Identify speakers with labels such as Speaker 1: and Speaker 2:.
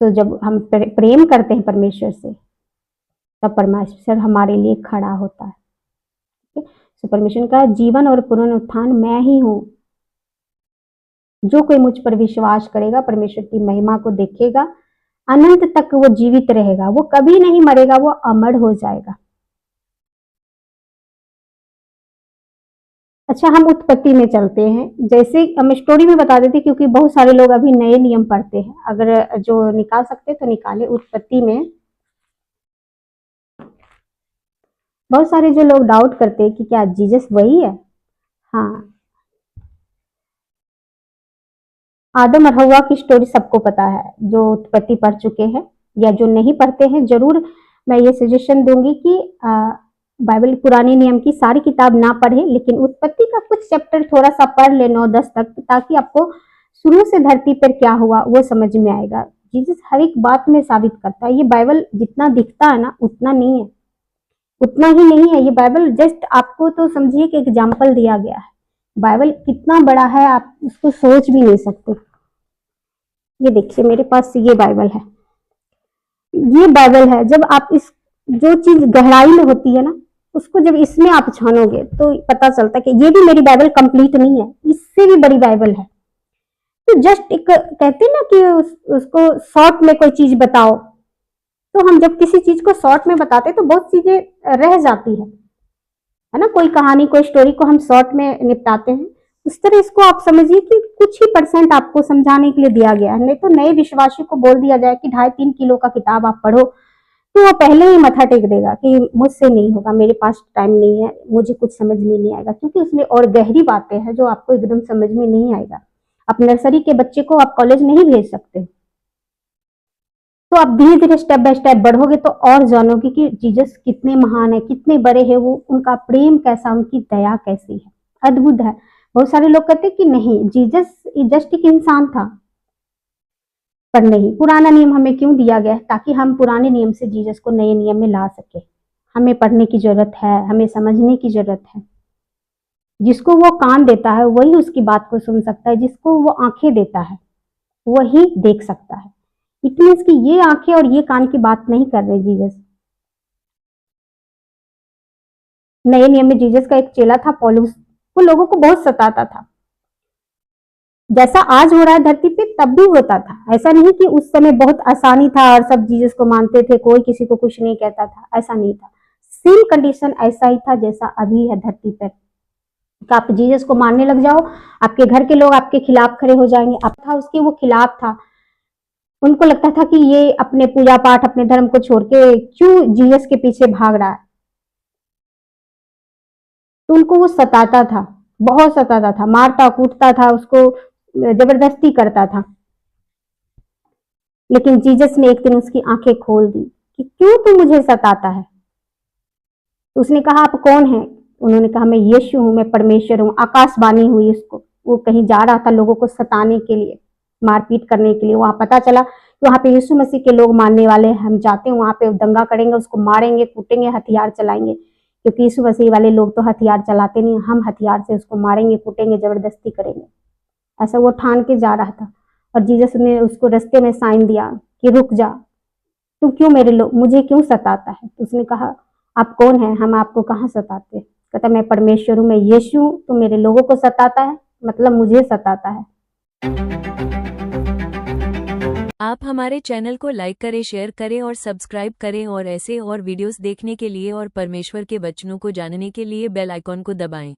Speaker 1: तो जब हम प्रेम करते हैं परमेश्वर से, तब परमेश्वर हमारे लिए खड़ा होता है। तो परमेश्वर का जीवन और पुनरुत्थान मैं ही हूँ। जो कोई मुझ पर विश्वास करेगा, परमेश्वर की महिमा को देखेगा, अनंत तक वो जीवित रहेगा, वो कभी नहीं मरेगा, वो अमर हो जाएगा। अच्छा, हम उत्पत्ति में चलते हैं। जैसे हम स्टोरी में बता देते, क्योंकि बहुत सारे लोग अभी नए नियम पढ़ते हैं। अगर जो निकाल सकते तो निकाले। उत्पत्ति में बहुत सारे जो लोग डाउट करते हैं कि क्या जीसस वही है। हाँ, आदम और हवा की स्टोरी सबको पता है, जो उत्पत्ति पढ़ चुके हैं, या जो नहीं पढ़ते हैं, जरूर मैं ये सजेशन दूंगी कि बाइबल पुराने नियम की सारी किताब ना पढ़े, लेकिन उत्पत्ति का कुछ चैप्टर थोड़ा सा पढ़ ले 9-10 तक, ताकि आपको शुरू से धरती पर क्या हुआ वो समझ में आएगा। जीसस हर एक बात में साबित करता है। ये बाइबल जितना दिखता है ना, उतना नहीं है, उतना ही नहीं है। ये बाइबल जस्ट आपको तो समझिए कि एग्जाम्पल दिया गया है। बाइबल कितना बड़ा है आप उसको सोच भी नहीं सकते। ये देखिए मेरे पास ये बाइबल है, ये बाइबल है। जब आप इस जो चीज गहराई में होती है ना, उसको जब इसमें आप छानोगे तो पता चलता है कि ये भी मेरी बाइबल कंप्लीट नहीं है, इससे भी बड़ी बाइबल है। तो जस्ट एक कहते हैं ना कि उसको शॉर्ट में कोई चीज बताओ, तो हम जब किसी चीज को शॉर्ट में बताते तो बहुत चीजें रह जाती है ना। कोई कहानी, कोई स्टोरी को हम शॉर्ट में निपटाते हैं, उस तरह इसको आप समझिए कि कुछ ही परसेंट आपको समझाने के लिए दिया गया है। नहीं तो नए विश्वासी को बोल दिया जाए कि 2.5-3 किलो का किताब आप पढ़ो, तो वो पहले ही मथा टेक देगा कि मुझसे नहीं होगा, मेरे पास टाइम नहीं है, मुझे कुछ समझ में नहीं आएगा, क्योंकि उसमें और गहरी बातें हैं जो आपको एकदम समझ में नहीं आएगा। आप नर्सरी के बच्चे को आप कॉलेज नहीं भेज सकते। तो आप धीरे धीरे स्टेप बाय स्टेप बढ़ोगे तो और जानोगे कि जीसस कितने महान है, कितने बड़े हैं वो, उनका प्रेम कैसा, उनकी दया कैसी है, अद्भुत है। बहुत सारे लोग कहते हैं कि नहीं, जीसस जस्ट एक इंसान था, पर नहीं। पुराना नियम हमें क्यों दिया गया है? ताकि हम पुराने नियम से जीसस को नए नियम में ला सके। हमें पढ़ने की जरूरत है, हमें समझने की जरूरत है। जिसको वो कान देता है वही उसकी बात को सुन सकता है, जिसको वो आंखें देता है वही देख सकता है। इट मीन्स कि ये आंखें और ये कान की बात नहीं कर रहे जीसस। नए नियम में जीसस का एक चेला था पौलुस, वो लोगों को बहुत सताता था। जैसा आज हो रहा है धरती पे, तब भी होता था। ऐसा नहीं कि उस समय बहुत आसानी था और सब जीसस को मानते थे, कोई किसी को कुछ नहीं कहता था, ऐसा नहीं था। सेम कंडीशन ऐसा ही था जैसा अभी है धरती पर। आप जीसस को मानने लग जाओ, आपके घर के लोग आपके खिलाफ खड़े हो जाएंगे। अब था उसके वो खिलाफ था, उनको लगता था कि ये अपने पूजा पाठ, अपने धर्म को छोड़ के क्यों जीसस के पीछे भाग रहा है। तो उनको वो सताता था, बहुत सताता था, मारता कूटता था, उसको जबरदस्ती करता था। लेकिन जीसस ने एक दिन उसकी आंखें खोल दी कि क्यों तू मुझे सताता है। तो उसने कहा आप कौन हैं? उन्होंने कहा मैं यीशु हूं, मैं परमेश्वर हूं। आकाशवाणी हुई उसको। वो कहीं जा रहा था लोगों को सताने के लिए, मारपीट करने के लिए। वहां पता चला कि वहां पे यीशु मसीह के लोग मानने वाले हैं, हम जाते हैं वहां पे, दंगा करेंगे, उसको मारेंगे, कूटेंगे, हथियार चलाएंगे। क्योंकि यीशु मसीह वाले लोग तो हथियार चलाते नहीं, हम हथियार से उसको मारेंगे, कूटेंगे, जबरदस्ती करेंगे। ऐसा वो ठान के जा रहा था। और जीसस ने उसको रास्ते में साइन दिया कि रुक जा, तू क्यों मुझे क्यों सताता है? तो उसने कहा आप कौन है? हम आपको कहाँ सताते? कहता मैं परमेश्वर हूँ, मैं यीशु हूँ। तो मेरे लोगों को सताता है, मतलब मुझे सताता है।
Speaker 2: आप हमारे चैनल को लाइक करें, शेयर करें और सब्सक्राइब करें, और ऐसे और वीडियोस देखने के लिए और परमेश्वर के वचनों को जानने के लिए बेल आइकॉन को दबाएं।